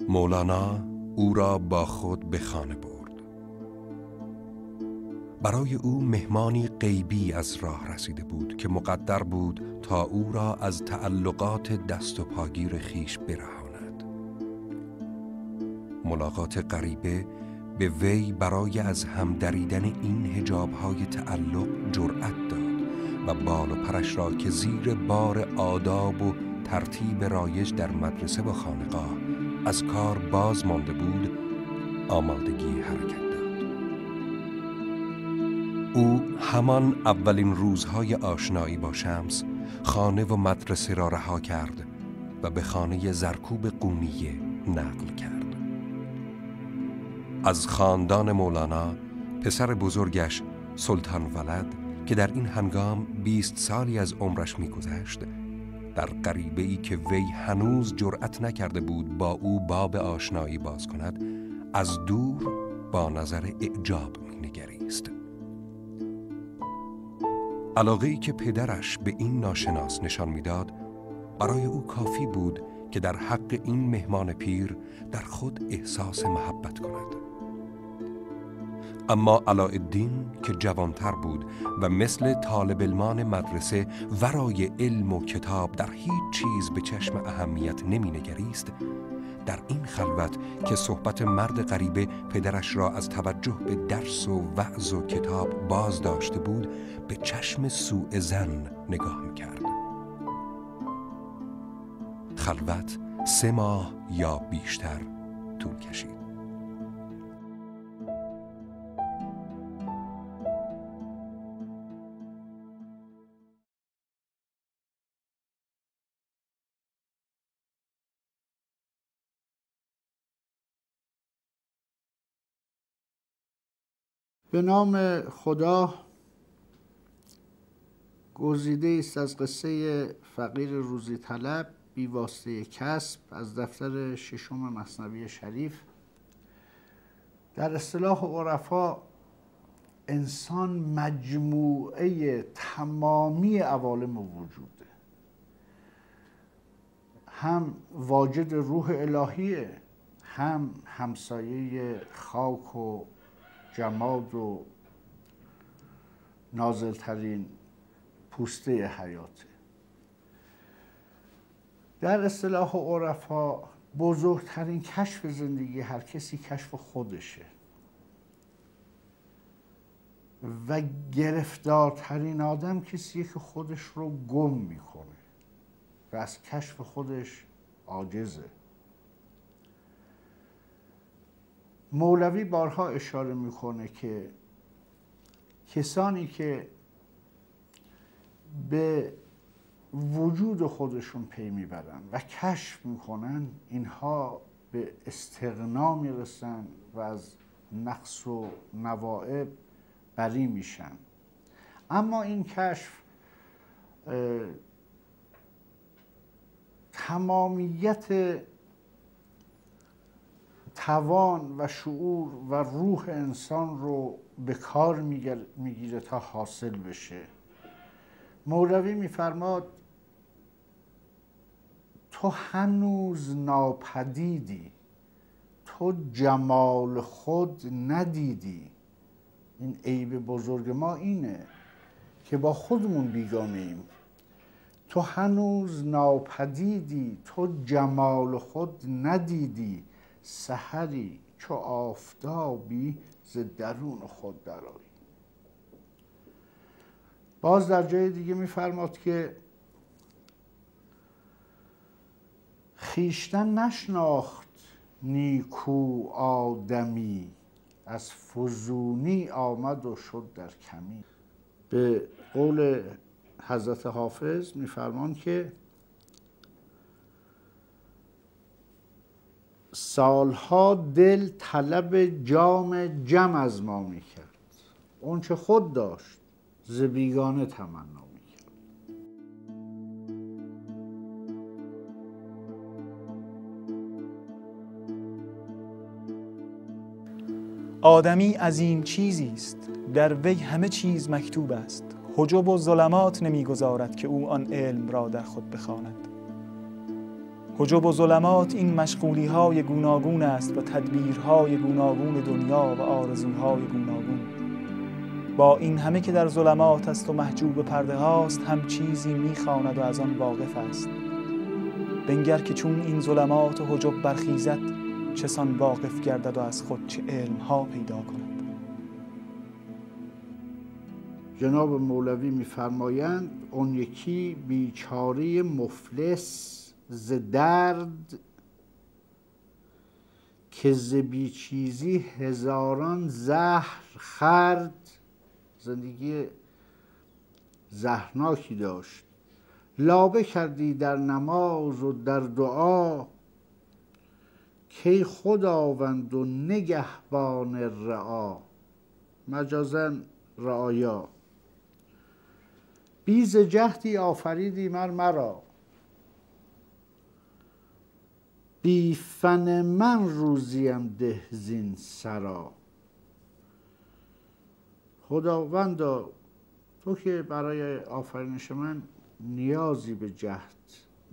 مولانا او را با خود به خانه برد. برای او مهمانی غیبی از راه رسیده بود که مقدر بود تا او را از تعلقات دست و پاگیر خیش برهاند. ملاقات غریبه به وی برای از هم دریدن این حجاب‌های تعلق جرأت داد و بال و پرش را که زیر بار آداب و ترتیب رایج در مدرسه و خانقاه از کار باز مانده بود آمادگی حرکت داد. او همان اولین روزهای آشنایی با شمس خانه و مدرسه را رها کرد و به خانه زرکوب قومیه نقل کرد. از خاندان مولانا پسر بزرگش سلطان ولد که در این هنگام 20 سالی از عمرش می‌گذشت، در غریبه‌ای که وی هنوز جرأت نکرده بود با او باب آشنایی باز کند، از دور با نظر اعجاب می‌نگریست. علاقه‌ای که پدرش به این ناشناس نشان می‌داد برای او کافی بود که در حق این مهمان پیر در خود احساس محبت کند. اما علاءالدین که جوانتر بود و مثل طالب علمان مدرسه ورای علم و کتاب در هیچ چیز به چشم اهمیت نمی‌نگریست، در این خلوت که صحبت مرد غریبه پدرش را از توجه به درس و وعظ و کتاب باز داشته بود، به چشم سوء ظن نگاه می‌کرد. خلوت 3 ماه یا بیشتر طول کشید. به نام خدا. گزیده است از قصه فقیر روزی طلب بی واسطه کسب از دفتر 6 مثنوی شریف. در اصطلاح عرفا انسان مجموعه تمامی عوالم وجوده، هم واجد روح الهیه، هم همسایه خاک و جماد و نازلترین پوسته حیاته. در اصطلاح عرفا بزرگترین کشف زندگی هر کسی کشف خودشه و گرفتارترین آدم کسیه که خودش رو گم میکنه و از کشف خودش عاجزه. مولوی بارها اشاره میکنه که کسانی که به وجود خودشون پی میبرن و کشف میکنن، اینها به استغنا میرسن و از نقص و نوائب بری میشن. اما این کشف تمامیت توان و شعور و روح انسان رو به کار میگیره تا حاصل بشه. مولوی میفرماد تو هنوز ناپدیدی، تو جمال خود ندیدی. این عیب بزرگ ما اینه که با خودمون بیگانه ایم. تو هنوز ناپدیدی، تو جمال خود ندیدی، سحری چو آفتابی ز درون خود درآیی. باز در جای دیگه میفرماد که خویشتن نشناخت نیکو آدمی، از فزونی آمد و شد در کمی. به قول حضرت حافظ میفرمان که سالها دل طلب جام جم از ما میکرد، اون چه خود داشت ز بیگانه تمنا میکرد. آدمی عظیم چیزی است، در وی همه چیز مکتوب است. حجب و ظلمات نمیگذارد که او آن علم را در خود بخواند. حجب و ظلمات این مشغولی های گوناگون است و تدبیرهای گوناگون دنیا و آرزوهای گوناگون. با این همه که در ظلمات است و محجوب پرده هاست، هم چیزی میخواند و از آن واقف است. بنگر که چون این ظلمات و حجب برخیزد، چسان واقف گردد و از خود چه علم ها پیدا کند. جناب مولوی میفرمایند اون یکی بیچاره مفلس ز درد، که ز بیچیزی هزاران زهر خورد. زندگی زهرناکی داشت. لابه کردی در نماز و در دعا، کی خداوند و نگهبان رعا. مجازاً رعایا. بی ز جهدی آفریدی مرا، بی فن من روزیم ده زین سرا. خداوندا تو که برای آفرینش من نیازی به جهد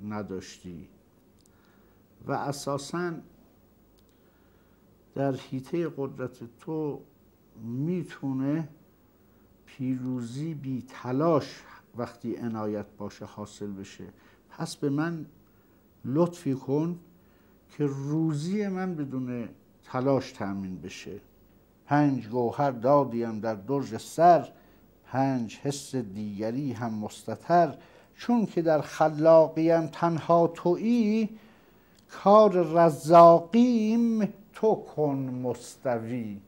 نداشتی و اساساً در حیطه قدرت تو میتونه پیروزی بی تلاش وقتی عنایت باشه حاصل بشه. پس به من لطفی کن که روزی من بدون تلاش تأمین بشه. 5 گوهر دادیم در درج سر، 5 حس دیگری هم مستتر. چون که در خلاقیم تنها تویی، کار رزاقیم تو کن مستوی.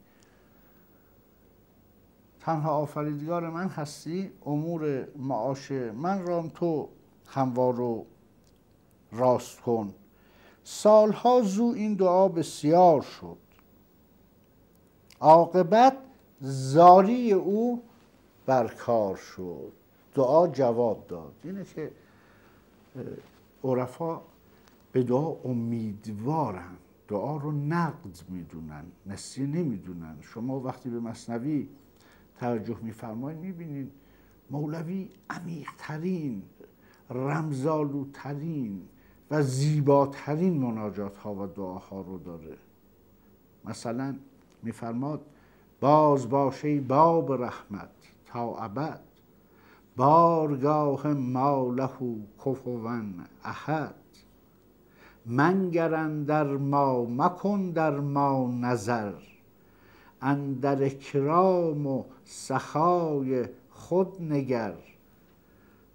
تنها آفریدگار من هستی، امور معاش من را تو هموار و راست کن. سالها زو این دعا بسیار شد، عاقبت زاری او برکار شد. دعا جواب داد. اینه که عرفا به دعا امیدوارن، دعا رو نقد میدونن، نسیه نمیدونن. شما وقتی به مثنوی توجه میفرمایید میبینید مولوی عمیق‌ترین، رمزآلودترین و زیباترین مناجات ها و دعاها رو داره. مثلا میفرماد باز باشه باب رحمت تا ابد، بارگاه ما له کفوا احد. منگر اندر ما مکن در ما نظر، اندر اکرام و سخای خود نگر.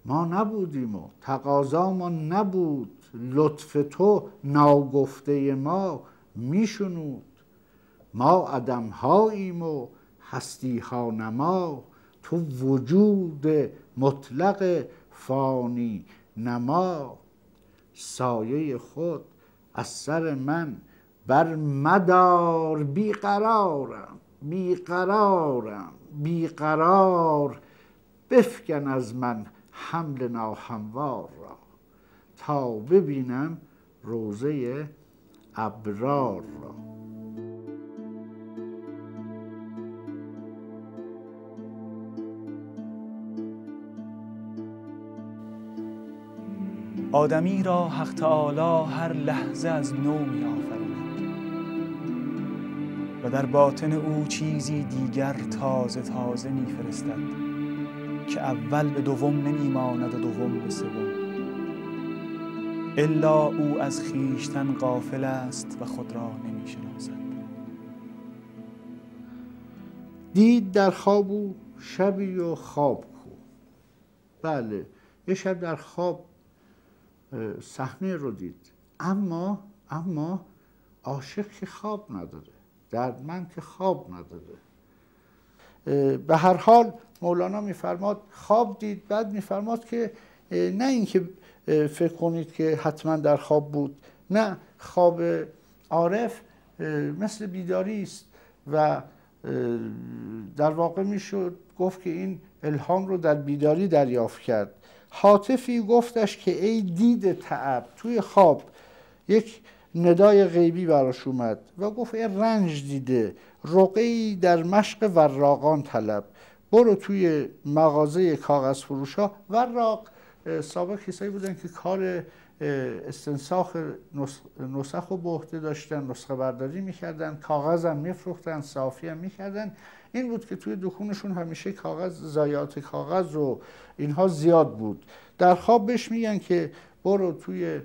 ما نبودیم و تقاضامان نبود، لطف تو ناگفته ما میشنود. ما عدمهاییم و هستیها نما، تو وجود مطلق فانی نما. سایه خود از سر من بر مدار، بیقرارم بیقرارم بیقرار. بفکن از من حمل ناهموار را، تا ببینم روضه ابرار را. آدمی را حق تعالی هر لحظه از نو می آفریند و در باطن او چیزی دیگر تازه تازه می فرستد که اول به دوم نمی ماند و دوم به سوم. الا او از خویشتن غافل است و خود را نمی شناسد. دید در خواب او شبی و خواب کو. بله، یه شب در خواب صحنه رو دید، اما عاشق که خواب نداره، دردمند که خواب نداره. به هر حال مولانا میفرماد خواب دید، بعد میفرماد که نه اینکه فکر کنید که حتما در خواب بود، نه، خواب عارف مثل بیداری است و در واقع میشد گفت که این الهام رو در بیداری دریافت کرد. هاتفی گفتش که ای دید تعب. توی خواب یک ندای غیبی براش اومد و گفت ای رنج دیده، رقعی در مشق وراقان طلب. برو توی مغازه کاغذ فروشا. وراق سابق کسایی بودن که کار استنساخ نسخ رو به عهده داشتن، نسخه برداری میکردن، کاغذ هم میفروختن، صافی هم میکردن. این بود که توی دکونشون همیشه کاغذ، ضایعات کاغذ و اینها زیاد بود. در خواب بهش میگن که برو توی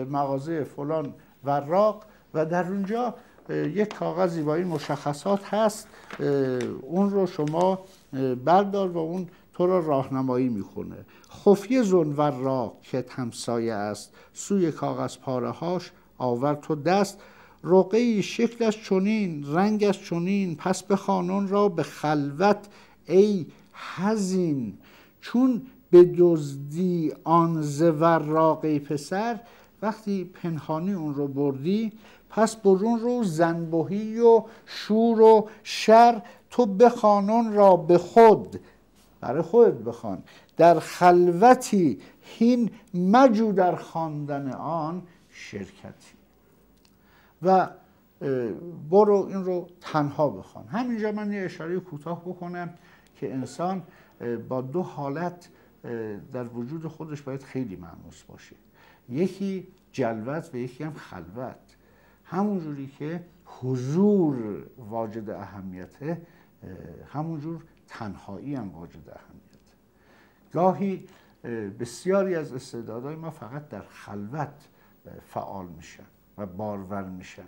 مغازه فلان وراق و در اونجا یک کاغذی با این مشخصات هست، اون رو شما بردار و اون تو را راهنمایی میکنه. خفیه زن وراق که همسایه است، سوی کاغذ پاره هاش آور تو دست. رقعی شکلش چنین، رنگش چنین، پس به خانون را به خلوت ای حزین. چون به دزدی آن ز وراق پسر، وقتی پنهانی اون رو بردی، پس برون رو زنبهی و شور و شر. تو بخوانون را به خود، برای خودت بخوان، در خلوتی هین مجو در خواندن آن شرکتی. و برو این رو تنها بخوان. همینجا من یه اشاره کوتاه بکنم که انسان با دو حالت در وجود خودش باید خیلی مانوس باشه، یکی جلوت و یکی هم خلوت. همونجوری که حضور واجد اهمیته، همونجور تنهایی هم واجد اهمیته. گاهی بسیاری از استعدادهای ما فقط در خلوت فعال میشن و بارور میشن.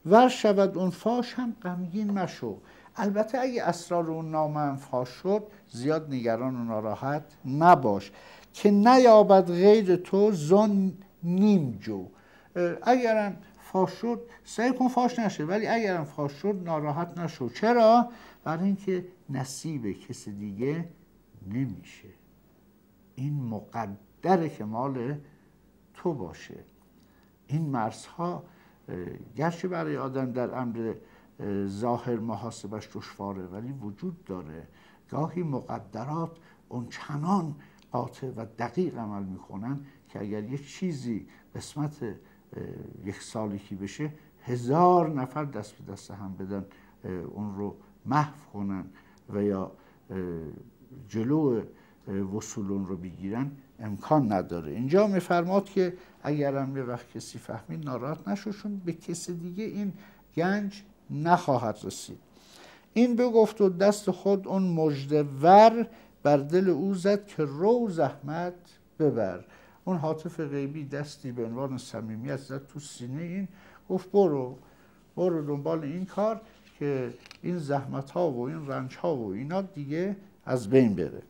ور شود اون فاش هم غمگین مشو. البته اگه اسرار اون نامه هم فاش شد، زیاد نگران و ناراحت نباش که نیابد غیر تو زن نیم جو. اگرم فاش شد سعی کن فاش نشه، ولی اگرم فاش شد ناراحت نشو. چرا؟ برای اینکه نصیب کسی دیگه نمیشه، این مقدره که مال تو باشه. این مرزها گرچه برای آدم در امر ظاهر محاسبش دشواره، ولی وجود داره. گاهی مقدرات اون چنان قاطع و دقیق عمل میکنن که اگر یک چیزی قسمت یک سالکی بشه، 1000 نفر دست به دست هم بدن اون رو محو کنن و یا جلو وصول اون رو بگیرن، امکان نداره. اینجا میفرماد که اگرم یه وقت کسی فهمید ناراحت نشو، چون به کسی دیگه این گنج نخواهد رسید. این بگفت و دست خود اون مژده ور، بر دل او زد که رو زحمت ببر. اون هاتف غیبی دستی به عنوان صمیمیت زد تو سینه این، گفت برو دنبال این کار که این زحمت ها و این رنج ها و اینا دیگه از بین بره.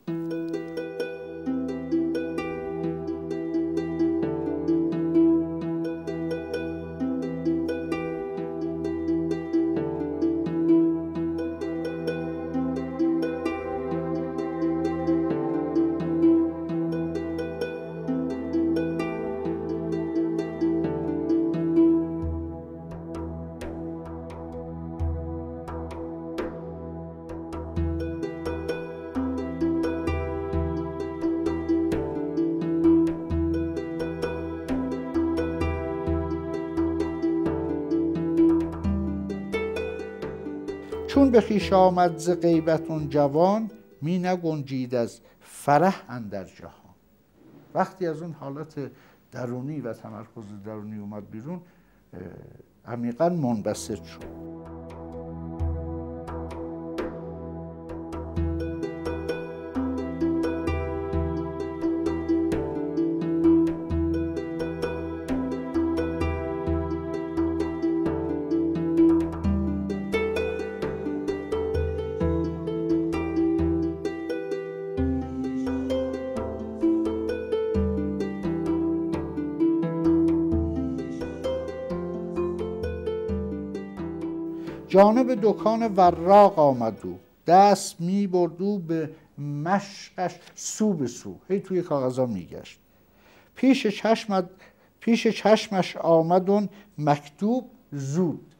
چون به خویش آمد ز غیبت اون جوان، می نگنجید از فرح اندر جهان. وقتی از اون حالت درونی و تمرکز درونی اومد بیرون، عمیقاً منبسط شد. جانب دکان وراق آمد او، دست می بردو به مشقش سو به سو، هی توی کاغذها میگشت. پیش چشمش آمد اون مکتوب زود،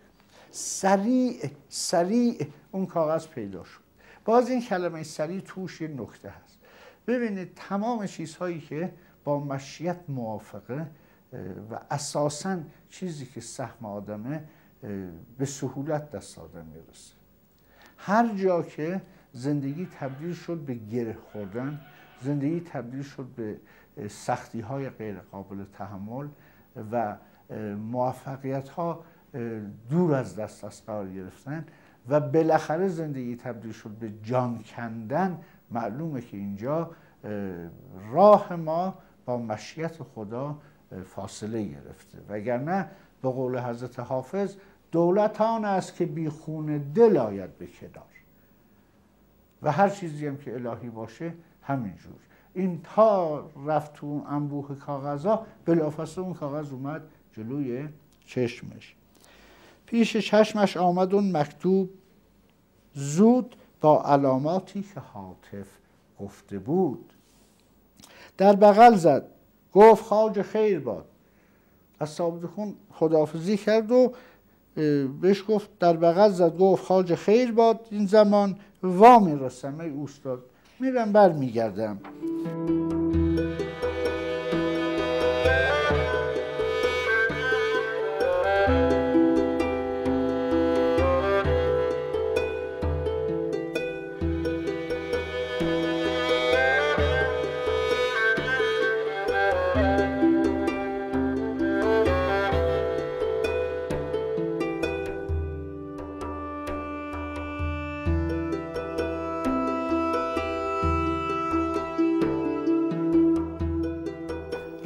سریع اون کاغذ پیدا شد. باز این کلمه سریع توش یه نکته هست. ببینید تمام چیزهایی که با مشیت موافقه و اساساً چیزی که سهم آدمه به سهولت دست آدم میرسه. هر جا که زندگی تبدیل شد به گره خوردن، زندگی تبدیل شد به سختی های غیر قابل تحمل و موفقیت ها دور از دست قرار گرفتن و بالاخره زندگی تبدیل شد به جان کندن، معلومه که اینجا راه ما با مشیت خدا فاصله گرفته. وگرنه به قول حضرت حافظ دولت آن است که بی خون دل آید به کنار، و هر چیزی هم که الهی باشه همینجور. این تا رفت تو اون انبوه کاغذها، بلافاصله اون کاغذ اومد جلوی چشمش. پیش چشمش آمد اون مکتوب زود، با علاماتی که هاتف گفته بود. در بغل زد گفت خواجه خیر باد. از ثابت خون خداحافظی کرد و بهش گفت، در بغل زد گفت خواجه خیر باد، این زمان وا میرسم ای اوستاد، میرم بر میگردم.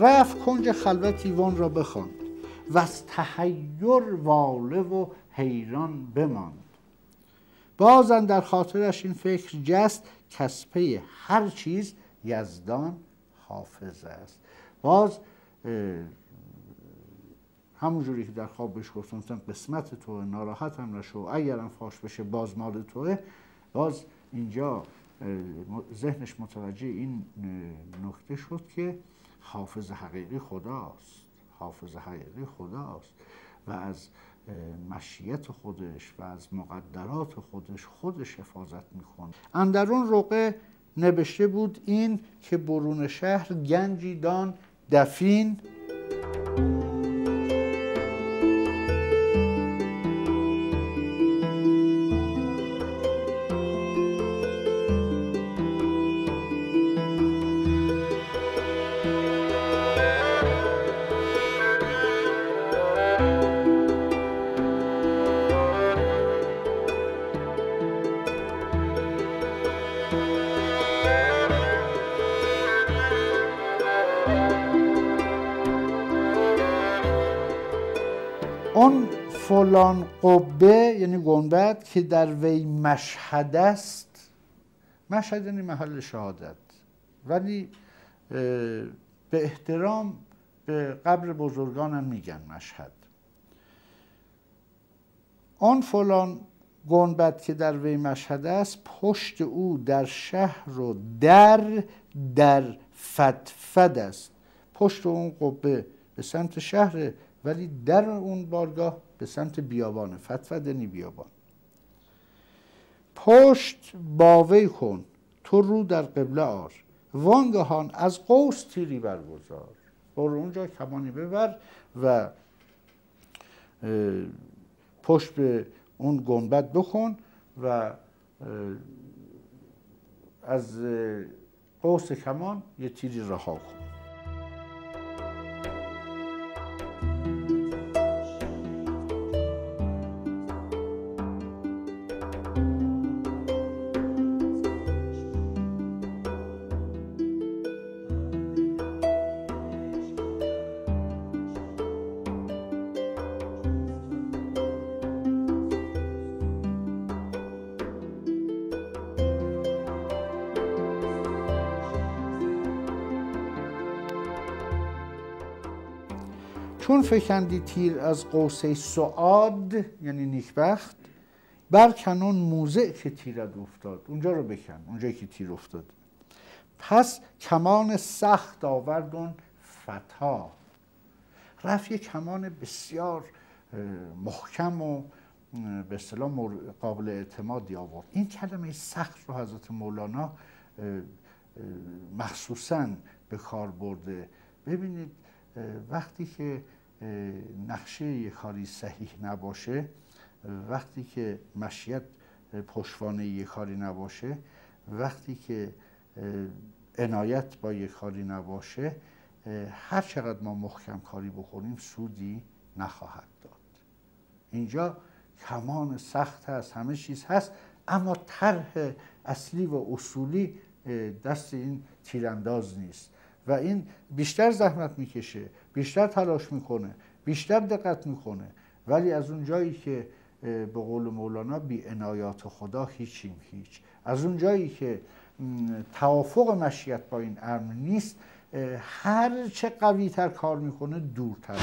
رفت کنج خلوت ایوان را بخواند و از تحیر واله و حیران بماند. باز در خاطرش این فکر جست کز پی هر چیز یزدان حافظ است. باز همونجوری که در خواب بهش گفتم قسمت توه، ناراحت هم نشو، اگرم فاش بشه باز مال توه. باز اینجا ذهنش متوجه این نکته شد که حافظ حقیقی خداست، حافظ حقیقی خداست و از مشیت خودش و از مقدرات خودش حفاظت میکنه. اندرون رقعه نوشته بود این که برون شهر گنجی دان دفین، اون فلان قبه یعنی گنبد که در وی مشهد است. مشهد یعنی محل شهادت، ولی به احترام به قبر بزرگانم میگن مشهد. آن فلان گنبد که در وی مشهد است، پشت او در شهر و در فتفد است. پشت اون قبه به سمت شهر، ولی در اون بارگاه به سمت بیابانه. فتفد یعنی بیابان. پشت باوی کن تو رو در قبله آر، وانگهان از قوس تیری برگزار. برو اونجا کمانی ببر و پشت به اون گنبد بکن و از قوس کمان یه تیری رها کن. چون فکندی تیر از قوسه سعاد یعنی نیکبخت، بر کنون موضع که تیرت افتاد. اونجا رو بکن، اونجایی که تیر افتاد. پس کمان سخت آورد اون فتا. رفت یک کمان بسیار محکم و به اصطلاح قابل اعتمادی آورد. این کلمه سخت رو حضرت مولانا مخصوصاً به کار برده. ببینید وقتی که نقشه یک کاری صحیح نباشه، وقتی که مشیت پشتوانه یک کاری نباشه، وقتی که عنایت با یک کاری نباشه، هر چقدر ما محکم کاری بکنیم سودی نخواهد داد. اینجا کمان سخت هست، همه چیز هست، اما طرح اصلی و اصولی دست این تیرانداز نیست و این بیشتر زحمت میکشه، بیشتر تلاش میکنه، بیشتر دقت میکنه، ولی از اون جایی که به قول مولانا بی عنایات خدا هیچیم هیچ، از اون جایی که توافق مشیت با این امر نیست، هر چه قوی تر کار میکنه دورتر.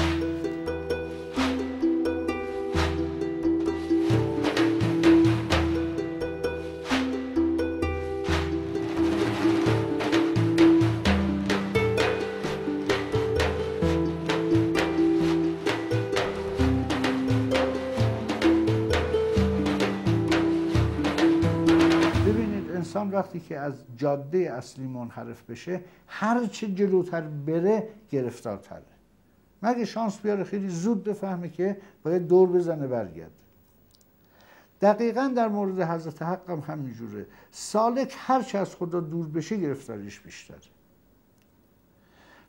وقتی که از جاده اصلی منحرف بشه، هر چه جلوتر بره گرفتارتره، مگه شانس بیاره خیلی زود بفهمه که باید دور بزنه برگرده. دقیقاً در مورد حضرت حق هم همینجوره، سالک هر چه از خدا دور بشه گرفتاریش بیشتره.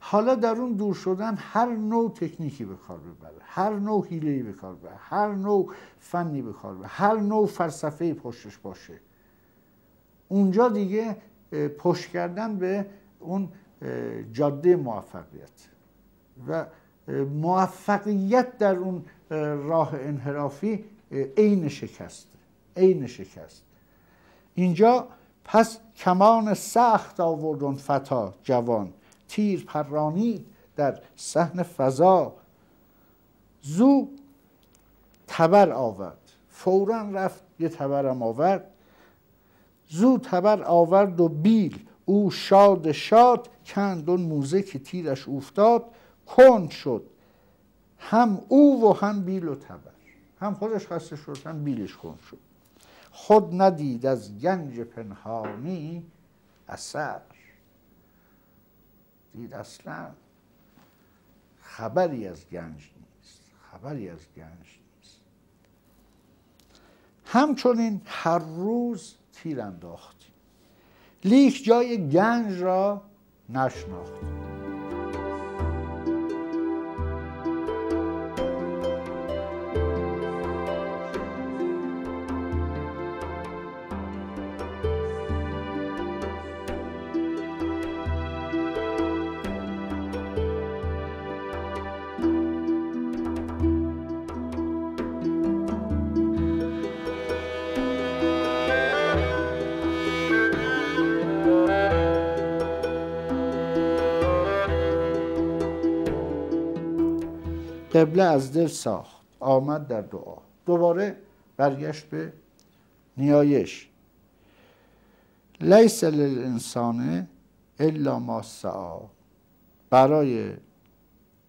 حالا در اون دور شدن هر نوع تکنیکی به کار ببره، هر نوع حیله‌ای به کار ببره، هر نوع فنی به کار ببره، هر نوع فلسفه‌ای پشتش باشه، اونجا دیگه پشت کردن به اون جاده موفقیت و موفقیت در اون راه انحرافی عین شکست، عین شکست. اینجا پس کمان سخت آوردن فتا جوان، تیر پرانید در صحن فضا، زو تبر آورد، فوراً رفت یه تبرم آورد، زو تبر آورد و بیل، او شاد شاد، کند اون موزه که تیرش افتاد، کند شد هم او و هم بیل و تبر، هم خودش خسته شد هم بیلش کند شد. خود ندید از گنج پنهانی اثر، دید اصلا خبری از گنج نیست، خبری از گنج نیست. همچنین هر روز تیر انداختی، لیک جای گنج را نشناختی. قبله از دل ساخت، آمد در دعا، دوباره برگشت به نیایش. لیس للانسان الا ما سعی، برای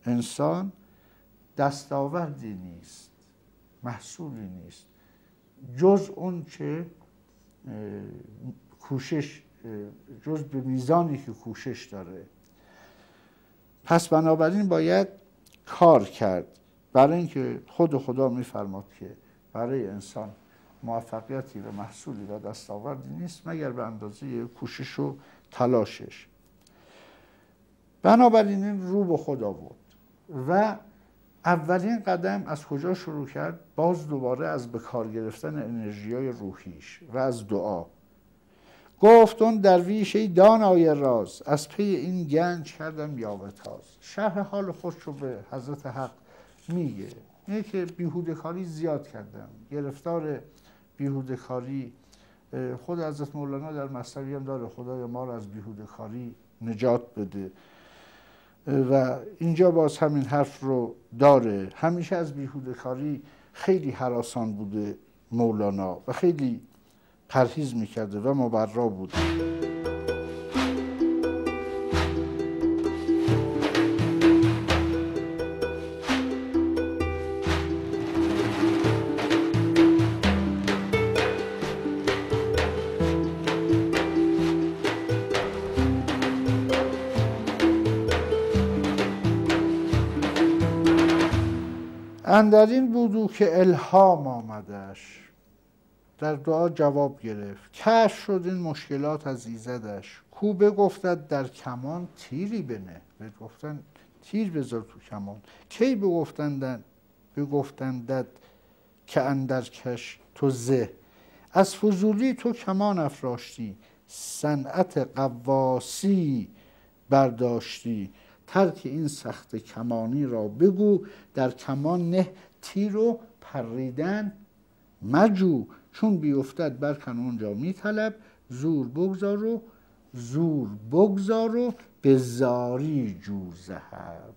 انسان دستاوردی نیست، محصولی نیست جز اون که کوشش، جز به میزانی که کوشش داره. پس بنابراین باید کار کرد، برای اینکه خود خدا میفرماد که برای انسان موفقیتی و محصولی و دستاوردی نیست مگر به اندازه کوشش و تلاشش. بنابراین این رو به خدا بود و اولین قدم از کجا شروع کرد؟ باز دوباره از به کار گرفتن انرژی‌های روحیش و از دعا. گفت اون درویش ای دانای راز، از پی این گنج کردم یاوه تاز. شرح حال خودش رو به حضرت حق میگه، اینه که بیهوده کاری زیاد کردم، گرفتار بیهوده کاری. خود حضرت مولانا در مثنوی هم داره خدای ما رو از بیهوده کاری نجات بده و اینجا باز همین حرف رو داره. همیشه از بیهوده کاری خیلی هراسان بوده مولانا و خیلی پرهیز میکرده و مبرا بوده. اندرین بودو که الهام آمدش، در دعا جواب گرفت، کشف شد این مشکلات از ایزدش، کو بگفتد در کمان تیری بنه، گفتن تیر بذار تو کمان. کی بگفتندت که اندر کش تو زه، از فضولی تو کمان افراشتی، صنعت قواسی برداشتی. ترک این سخت کمانی را بگو، در کمان نه تیر و پریدن مجو. چون بیفتد برکن اونجا میطلب، زور بگذار و به زاری جو ذهب.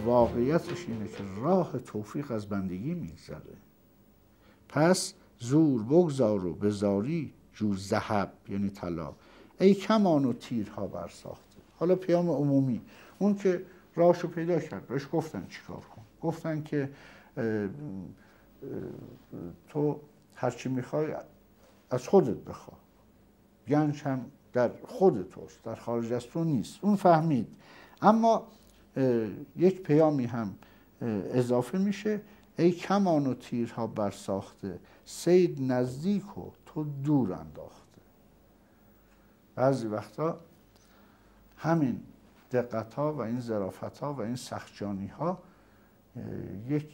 واقعیتش اینه که راه توفیق از بندگی میگذره. پس زور بگذار و به زاری جو ذهب، یعنی طلا، ای کمان و تیرها برساخته. حالا پیام عمومی، اون که راهشو پیدا کرد بهش گفتن چیکار کن، گفتن که تو هرچی میخوای از خودت بخوا، گنج هم در خود توست، در خارج از تو نیست. اون فهمید، اما یک پیامی هم اضافه میشه، ای کمان و تیرها برساخته، صید نزدیک و تو دور انداخته. بعضی وقتا همین دقت ها و این ظرافت ها و این سختجانی ها یک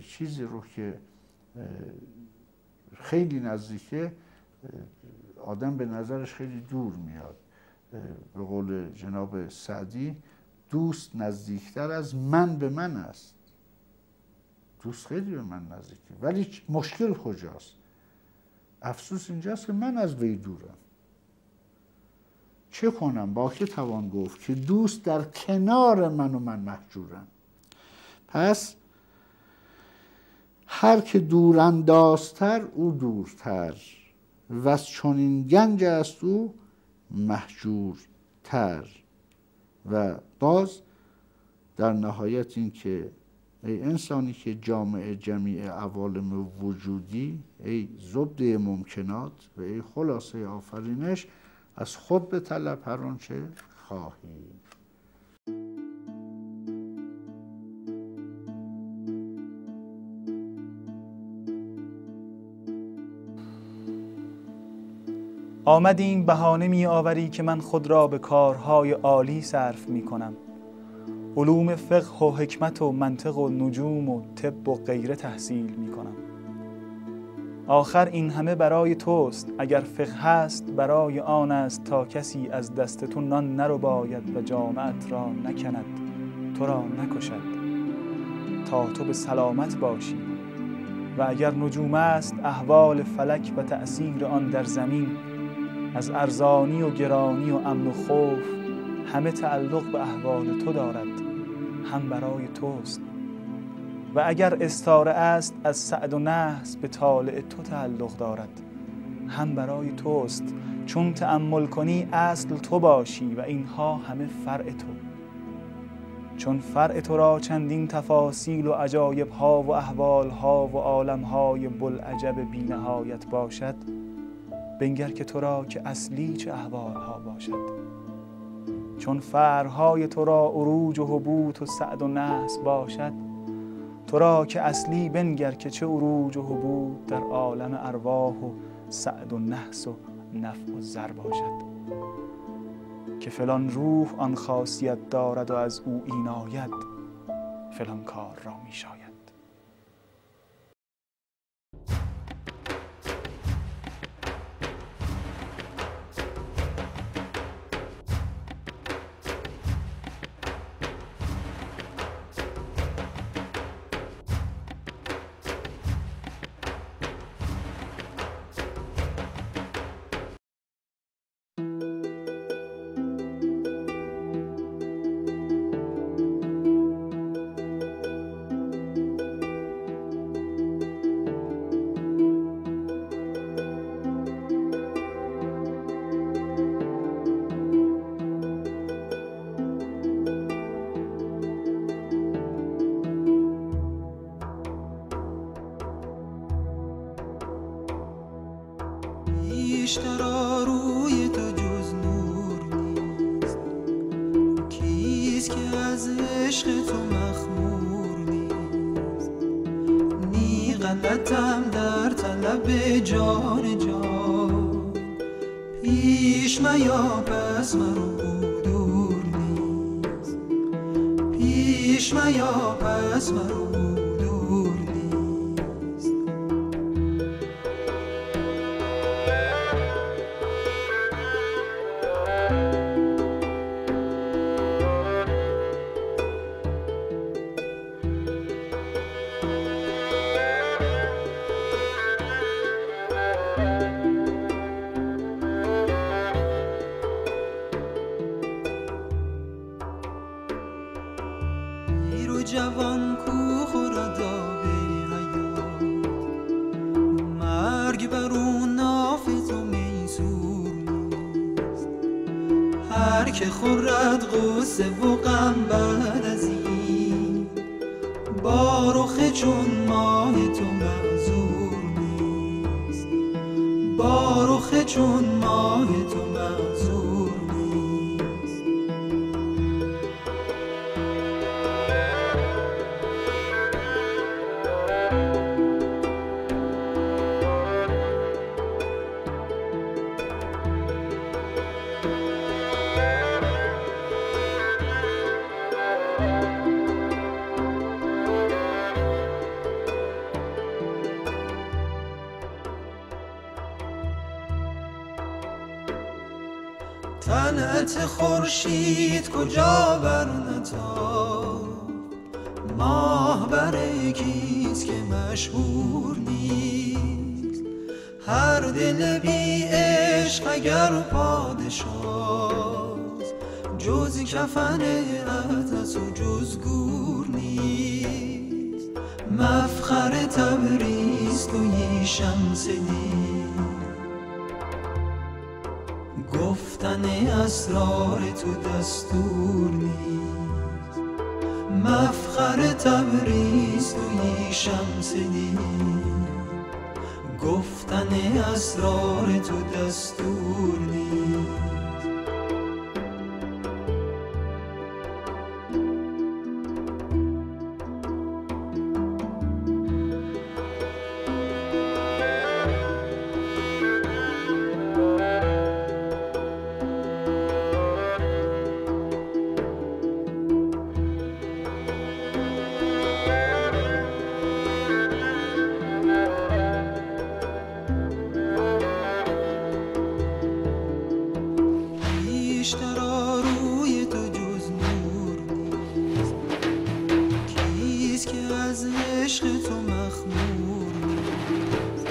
چیزی رو که خیلی نزدیکه آدم به نظرش خیلی دور میاد. به قول جناب سعدی، دوست نزدیکتر از من به من است. دوست خیلی به من نزدیکه، ولی مشکل کجاست؟ افسوس اینجاست که من از وی دورم. چه کنم؟ با که توان گفت که دوست در کنار من و من محجورم. پس هر که دوراندازتر او دورتر، و از چنین گنج است او محجورتر. و باز در نهایت این که ای انسانی که جامع جمیع عوالم وجودی، ای زبده ممکنات و ای خلاصه آفرینش، از خود به طلب هر آنچه خواهی. آمدیم بهانه می آوری که من خود را به کارهای عالی صرف می کنم. علوم فقه و حکمت و منطق و نجوم و طب و غیره تحصیل می کنم. آخر این همه برای توست، اگر فقه هست برای آن است تا کسی از دست تو نان نرباید و جامعت را نکند، تو را نکشد، تا تو به سلامت باشی. و اگر نجوم است احوال فلک و تأثیر آن در زمین، از ارزانی و گرانی و امن و خوف همه تعلق به احوال تو دارد، هم برای توست. و اگر استاره است از سعد و نحس به طالع تو تعلق دارد، هم برای توست. چون تأمل کنی اصل تو باشی و اینها همه فرع تو. چون فرع تو را چندین تفاصیل و عجایب ها و احوال ها و عالم های بلعجب بی نهایت باشد، بنگر که تو را که اصلی چه احوال ها باشد. چون فرعهای تو را عروج و هبوط و سعد و نحس باشد، تو را که اصلی بنگر که چه عروج و هبوط در عالم ارواح و سعد و نحس و نفع و ضر باشد. که فلان روح آن خاصیت دارد و از او ایناید، فلان کار را می شاید. بیشتر روی تو جز نور نیست. کیست که از عشق تو مخمور نیست؟ نی غلطم در طلب جان جان، پیش میا پس مرو دور نیست. پیش میا پس مرو دور نیست. جوان کو خورد آب حیات، مرگ بر اون ناف تو میسور نیست. هر که خورد غصه و غم بعد از این، با رخ چون ماه تو معذور نیست. با رخ چون ماه تو معذور نیست. تنعت خورشید کجا بر نتافت، ماه بر کیست که مشهور نیست. هر دل بی عشق اگر پادشاست، جز کفن اطلس و جز گور نیست. مفخر تبریز تویی شمس دین، گفتن اسرار تو دستور نیست. مفخر تبریز تویی شمس دین، گفتن اسرار تو دستور نیست. بیشتر روی تو جز نور نیست. کیست که از عشق تو مخمور نیست؟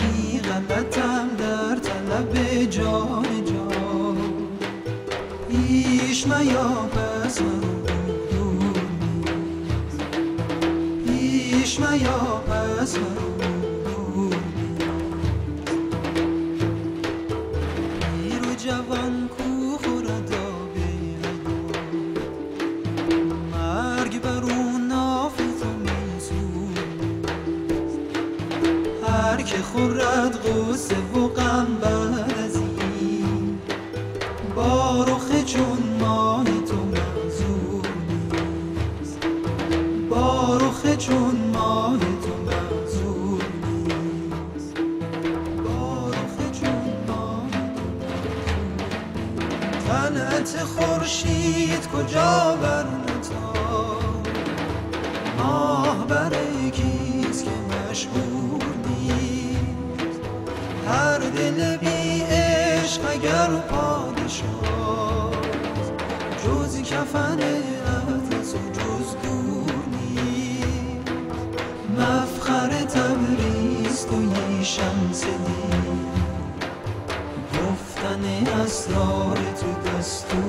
نی غلطم در طلب جان جان، پیش میا پس مرو دور نیست. پیش میا پس مرو دور نیست. پیر و جوان کو خورد آب حیات، مرگ بر اون ناف تو میسور نیست. هر که خورد غصه و غم بعد از این، با رخ چون ماه تو معذور نیست. با رخ چون ماه تو معذور نیست. با رخ چون ماه تنعت خورشید کجا بر نتافت، ماه بر کیست که مشهور نیست. هر دل بی عشق اگر پادشاست، جز کفن اطلس و جز گور نیست. مفخر تبریز تویی شمس دین، گفتن اسرار تو دستور